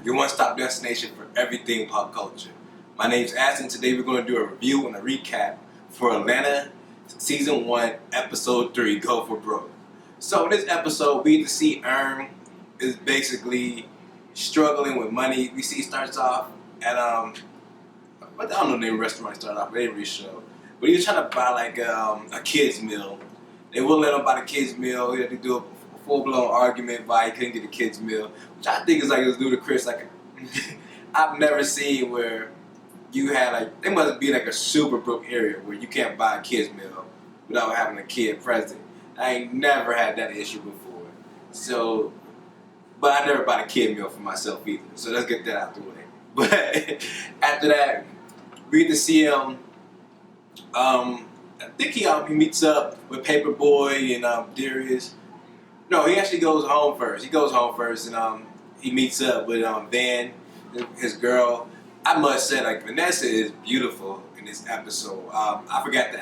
your one-stop destination for everything pop culture. My name's Aston. Today we're going to do a review and a recap for Atlanta Season 1, Episode 3, Go for Broke. So in this episode, we get to see Earn is basically struggling with money. We see he starts off at, I don't know the name of the restaurant he started off, but they didn't really show. But he was trying to buy like a kid's meal. They wouldn't let him buy the kid's meal. He had to do a full-blown argument why he couldn't get the kid's meal, which I think is like it's ludicrous. Like I've never seen where you had like, there must be like a super broke area where you can't buy a kid's meal without having a kid present. I ain't never had that issue before. So, but I never bought a kid meal for myself either. So let's get that out the way. But after that, we get to see him. I think he meets up with Paperboy and Darius. No, he actually goes home first. He goes home first and he meets up with Van, his girl. I must say, like, Vanessa is beautiful in this episode. I forgot the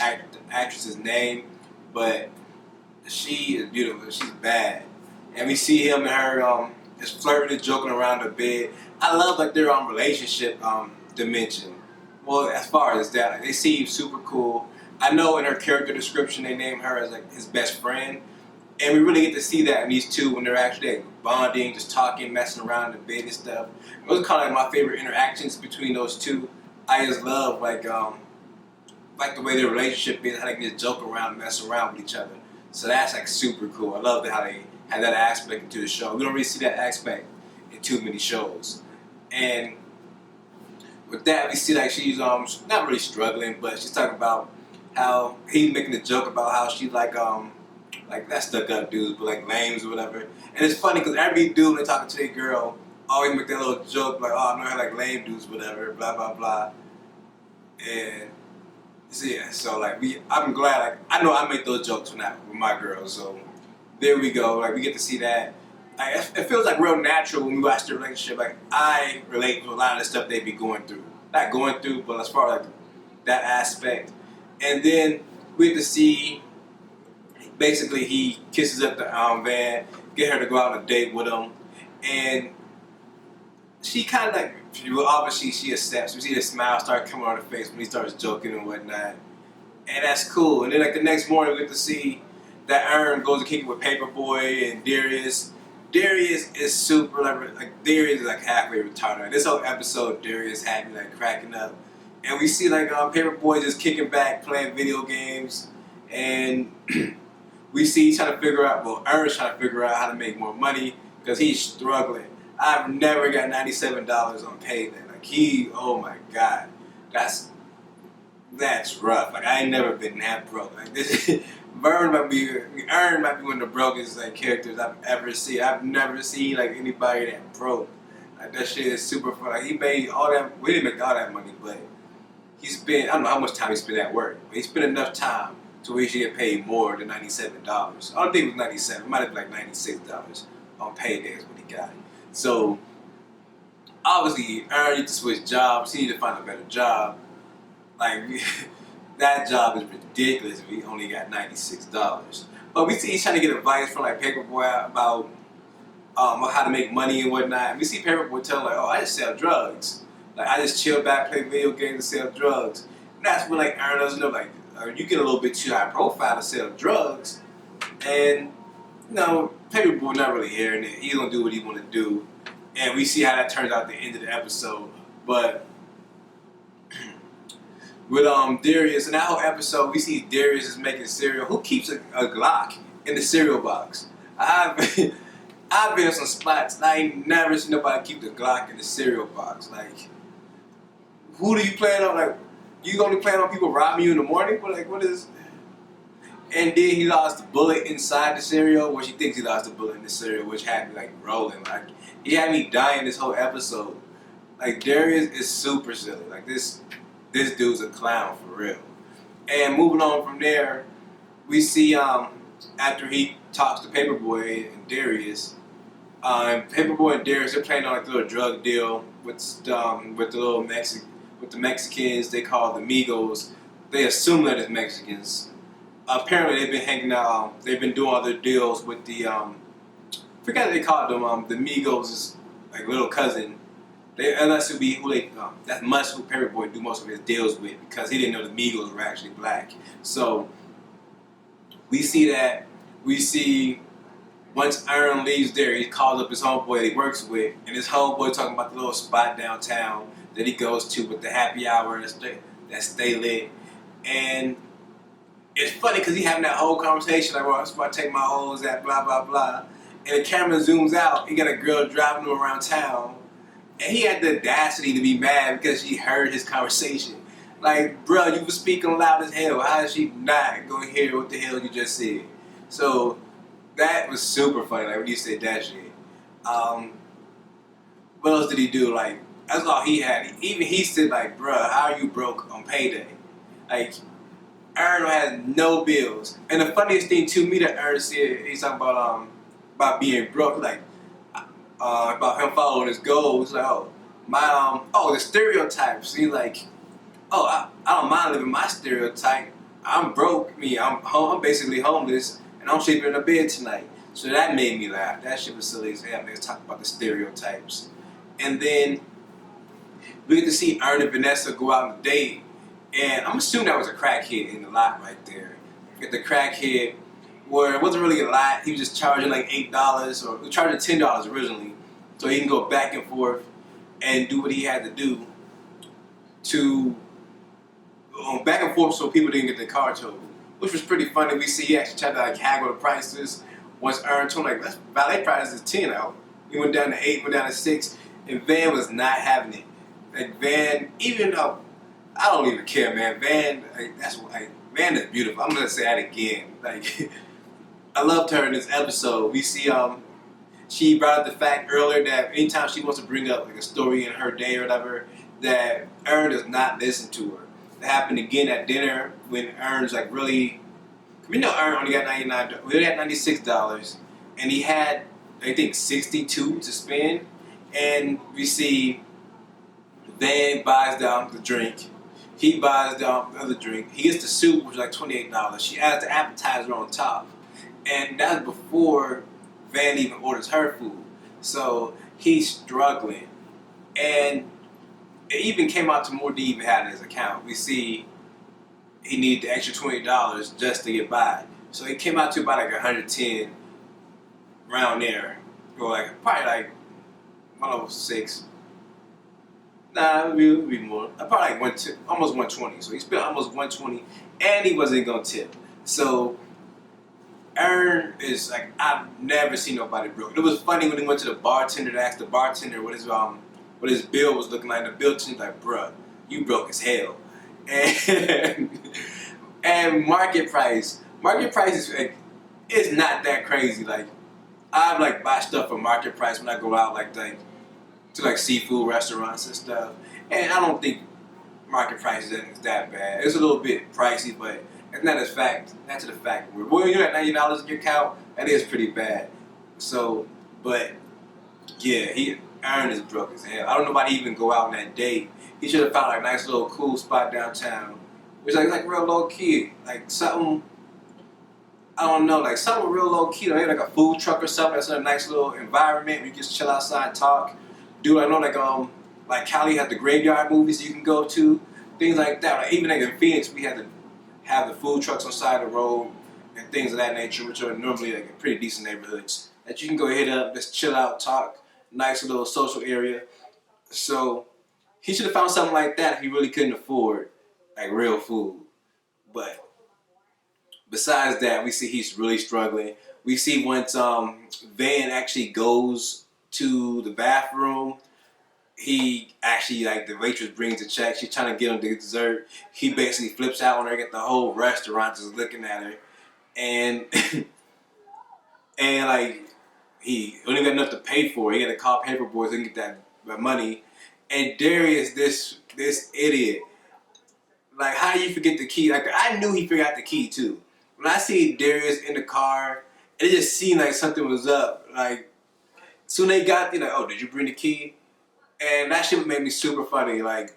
actress's name, but she is beautiful. She's bad. And we see him and her just flirting and joking around the bed. I love like their relationship dimension. Well, as far as that, like, they seem super cool. I know in her character description they named her as like his best friend. And we really get to see that in these two when they're actually like, bonding, just talking, messing around in the bed and stuff. It was kind of like my favorite interactions between those two. I just love like the way their relationship is, how they can just joke around and mess around with each other. So that's like super cool. I love how they have that aspect into the show. We don't really see that aspect in too many shows. And with that, we see like she's not really struggling, but she's talking about how he's making a joke about how she's like that stuck up dudes, but like lames or whatever. And it's funny because every dude they're talking to their girl always make that little joke like, oh, I know her like lame dudes, whatever, blah blah blah. And so, yeah, so like I'm glad, like I know I make those jokes with my girls, so there we go. Like we get to see that. It feels like real natural when we watch the relationship. Like I relate to a lot of the stuff they be going through, not going through, but as far as like that aspect. And then we get to see. Basically, he kisses up the Van, get her to go out on a date with him, and she kind of like, obviously she accepts. We see the smile start coming on her face when he starts joking and whatnot, and that's cool. And then like the next morning, we get to see that Earn goes to kick it with Paperboy and Darius. Darius is super like Darius is like halfway retarded. This whole episode, Darius had me like cracking up, and we see like Paperboy just kicking back, playing video games, and we see he's trying to figure out, Ern's trying to figure out how to make more money because he's struggling. I've never got $97 on payday. Like oh my God, that's rough. Like I ain't never been that broke. Like this, Ern might be one of the brokest like characters I've ever seen. I've never seen like anybody that broke. Like that shit is super fun. Like he made all that. We didn't make all that money, but he spent, I don't know how much time he spent at work, but he spent enough time to where he should get paid more than $97. I don't think it was 97. It might have been like $96 on payday is what he got. So obviously, Ern needs to switch jobs. He needs to find a better job. Like that job is ridiculous if he only got $96. But we see he's trying to get advice from like Paperboy about how to make money and whatnot. We see Paperboy tell him like, oh, I just sell drugs. Like I just chill back, play video games, and sell drugs. And that's when like Ern doesn't know like. You get a little bit too high profile to sell drugs, and you know, Paperboy not really hearing it. He's gonna do what he want to do, and we see how that turns out at the end of the episode. But with Darius, in that whole episode, we see Darius is making cereal. Who keeps a Glock in the cereal box? I've been in some spots and I ain't never seen nobody keep the Glock in the cereal box. Like, who do you plan on? Like, you only plan on people robbing you in the morning? But like, what is? And then he lost the bullet inside the cereal, which he thinks he lost the bullet in the cereal, which had me like rolling. Like he had me dying this whole episode. Like Darius is super silly. Like this dude's a clown for real. And moving on from there, we see after he talks to Paperboy and Darius, Paperboy and Darius, they're playing on like a little drug deal with the Mexicans. They call the Migos. They assume that it's Mexicans. Apparently, they've been hanging out. They've been doing other deals with the. I forgot what they called them. The Migos' like little cousin Unless it be who they, that must who Paperboy do most of his deals with because he didn't know the Migos were actually black. So we see that. We see once Earn leaves there, he calls up his homeboy that he works with, and his homeboy talking about the little spot downtown that he goes to with the happy hour that stay lit. And it's funny because he having that whole conversation like, well, I'm about to take my hoes at blah, blah, blah. And the camera zooms out, he got a girl driving him around town. And he had the audacity to be mad because she heard his conversation. Like, bro, you were speaking loud as hell. How is she not going to hear what the hell you just said? So that was super funny, like when you said that shit. What else did he do? Like, that's all he had. Even he said, like, bruh, how are you broke on payday? Like, Aaron had no bills. And the funniest thing to me that Aaron said, he's talking about being broke, like, about him following his goals. Like, the stereotypes. He's like, I don't mind living my stereotype. I'm broke. I'm basically homeless, and I'm sleeping in a bed tonight. So that made me laugh. That shit was silly as hell. They was talking about the stereotypes. And then we get to see Ern and Vanessa go out on a date. And I'm assuming that was a crackhead in the lot right there. Get the crackhead, where it wasn't really a lot. He was just charging like $8, or he was charging $10 originally, so he can go back and forth and do what he had to do to back and forth so people didn't get their car towed, which was pretty funny. We see he actually tried to like haggle the prices. Once Ern told him, like, that's valet price is 10 out. He went down to 8, went down to 6, and Van was not having it. Like Van, even though I don't even care, man. Van, Van is beautiful. I'm gonna say that again. Like, I loved her in this episode. We see she brought up the fact earlier that anytime she wants to bring up like a story in her day or whatever, that Ern does not listen to her. That happened again at dinner when Ern's like really. We know Ern only got $99. We only had $96, and he had I think 62 to spend. And we see Van buys down the drink. He buys down the other drink. He gets the soup, which is like $28. She adds the appetizer on top. And that's before Van even orders her food. So he's struggling. And it even came out to more than he even had in his account. We see he needed the extra $20 just to get by. So it came out to about like 110 around there. Or like probably like 106. Nah, it would be more. Probably like almost 120. So he spent almost 120, and he wasn't gonna tip. So Ern is like, I've never seen nobody broke. It was funny when he went to the bartender to ask the bartender what his bill was looking like. The bill was like, bruh, you broke as hell. And market price is like, it's not that crazy. Like, I've like buy stuff for market price when I go out like to like seafood restaurants and stuff. And I don't think market price is that bad. It's a little bit pricey, but it's not to the fact where when you're at $90 in your account, that is pretty bad. So, but yeah, Aaron is broke as hell. I don't know why he even go out on that date. He should have found like a nice little cool spot downtown. It's like real low key, like something. I don't know, like something real low key, maybe like a food truck or something. That's a nice little environment where you just chill outside, talk. Dude, I know like Cali has the graveyard movies you can go to, things like that. Like even like in Phoenix, we had to have the food trucks on the side of the road and things of that nature, which are normally like pretty decent neighborhoods that you can go hit up, just chill out, talk, nice little social area. So he should have found something like that if he really couldn't afford like real food. But besides that, we see he's really struggling. We see once Van actually goes to the bathroom, he actually, like, the waitress brings the check. She's trying to get him the dessert. He basically flips out on her, get the whole restaurant just looking at her. And, and like, he only got enough to pay for it. He had to call Paperboy to get that money. And Darius, this idiot, like, how do you forget the key? Like, I knew he forgot the key, too. When I see Darius in the car, it just seemed like something was up. Like, soon they got there, like, oh, did you bring the key? And that shit made me super funny. Like,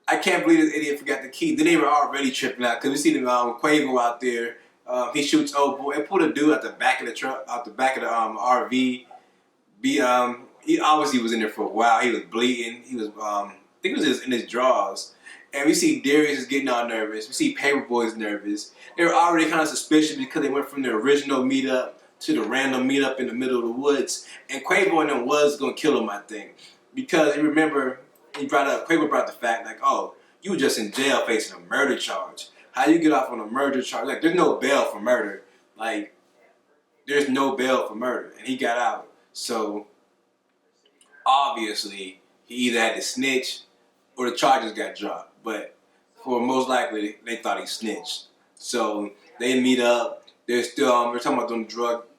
I can't believe this idiot forgot the key. Then they were already tripping out because we see the Quavo out there. He shoots old boy and pulled a dude out the back of the truck, out the back of the RV. he obviously was in there for a while. He was bleeding. He was, I think it was just in his drawers. And we see Darius is getting all nervous. We see Paperboy's nervous. They were already kind of suspicious because they went from the original meetup to the random meetup in the middle of the woods. And Quavo and them was going to kill him, I think. Because you remember, Quavo brought the fact, like, oh, you were just in jail facing a murder charge. How you get off on a murder charge? Like, there's no bail for murder. Like, there's no bail for murder. And he got out. So, obviously, he either had to snitch or the charges got dropped. But for most likely, they thought he snitched. So, they meet up. They're still, we're talking about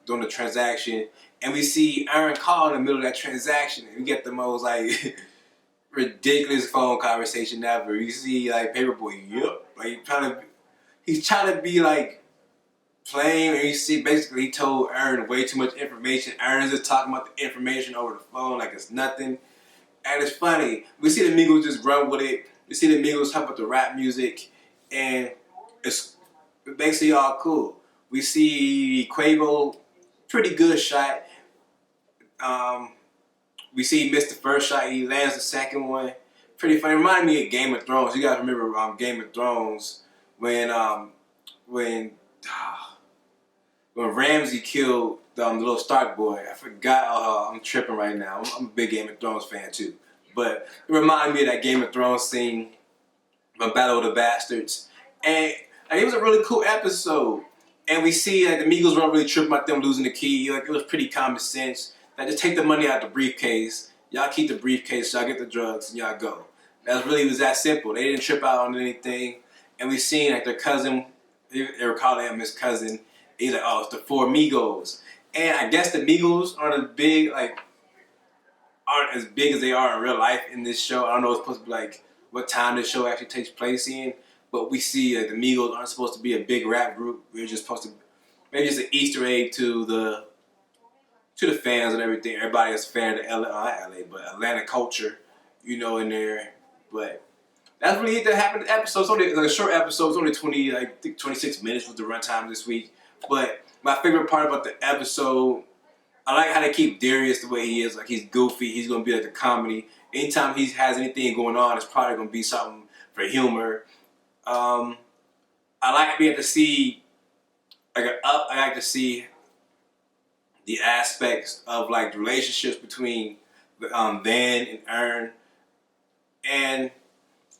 doing the transaction. And we see Aaron call in the middle of that transaction. And we get the most, like, ridiculous phone conversation ever. You see, like, Paperboy, yep. Like, he's trying to be, like, playing. And you see, basically, he told Aaron way too much information. Aaron's just talking about the information over the phone like it's nothing. And it's funny. We see the Migos just run with it. We see the Migos talk about the rap music. And it's basically all cool. We see Quavo, pretty good shot. We see he missed the first shot. He lands the second one. Pretty funny. It reminded me of Game of Thrones. You guys remember Game of Thrones when Ramsay killed the little Stark boy. I forgot. I'm tripping right now. I'm a big Game of Thrones fan too. But it reminded me of that Game of Thrones scene from Battle of the Bastards. And it was a really cool episode. And we see the Migos weren't really tripping about them losing the key. Like, it was pretty common sense. Like, just take the money out of the briefcase. Y'all keep the briefcase, y'all get the drugs, and y'all go. That really was that simple. They didn't trip out on anything. And we seen like their cousin, they were calling him his cousin. He's like, oh, it's the four Migos. And I guess the Migos aren't as big as they are in real life in this show. I don't know, it's supposed to be like what time this show actually takes place in. But we see the Migos aren't supposed to be a big rap group. We're just supposed to, maybe it's an Easter egg to the fans and everything. Everybody is a fan of Atlanta culture, in there. But that's really it that happened in the episode. It's only like a short episode. It's only 26 minutes was the runtime this week. But my favorite part about the episode, I like how they keep Darius the way he is. Like, he's goofy. He's going to be like a comedy. Anytime he has anything going on, it's probably going to be something for humor. I like being able to see I like to see the aspects of like the relationships between Van and Ern, and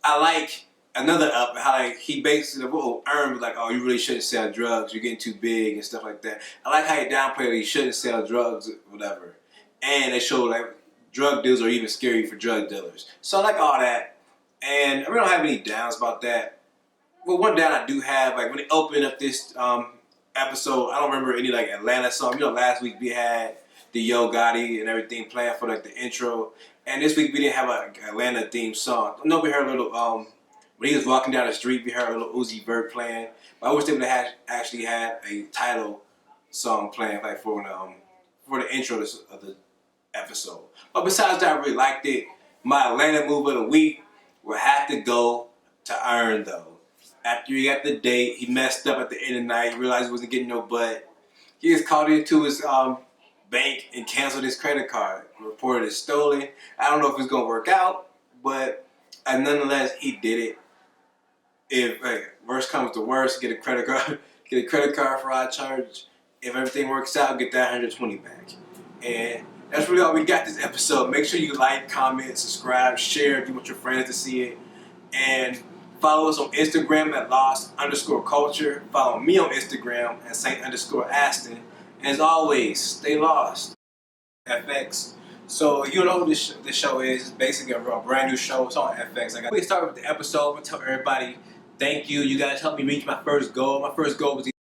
I like another up how like he basically Ern was like, oh, you really shouldn't sell drugs, you're getting too big and stuff like that. I like how he downplayed that he shouldn't sell drugs, whatever, and they show like drug deals are even scary for drug dealers. So I like all that, and I really don't have any downs about that. Well, one down I do have, like when they opened up this episode, I don't remember any like Atlanta song. Last week we had the Yo Gotti and everything playing for like the intro, and this week we didn't have an Atlanta themed song. I know we heard a little when he was walking down the street, we heard a little Uzi Vert playing. But I wish they would have actually had a title song playing like for the intro of the episode. But besides that, I really liked it. My Atlanta move of the week will have to go to Ern though. After he got the date, he messed up at the end of the night. He realized he wasn't getting no butt. He just called into his bank and canceled his credit card. Reported it stolen. I don't know if it's gonna work out, but nonetheless, he did it. If worst comes to worst, get a credit card fraud charge. If everything works out, get that 120 back. And that's really all we got this episode. Make sure you like, comment, subscribe, share if you want your friends to see it, and follow us on Instagram at lost_culture. Follow me on Instagram at Saint_Aston. And as always, stay lost. FX. So you know what this show is. It's basically a brand new show. It's on FX. We start with the episode. I'm going to tell everybody thank you. You guys helped me reach my first goal. My first goal was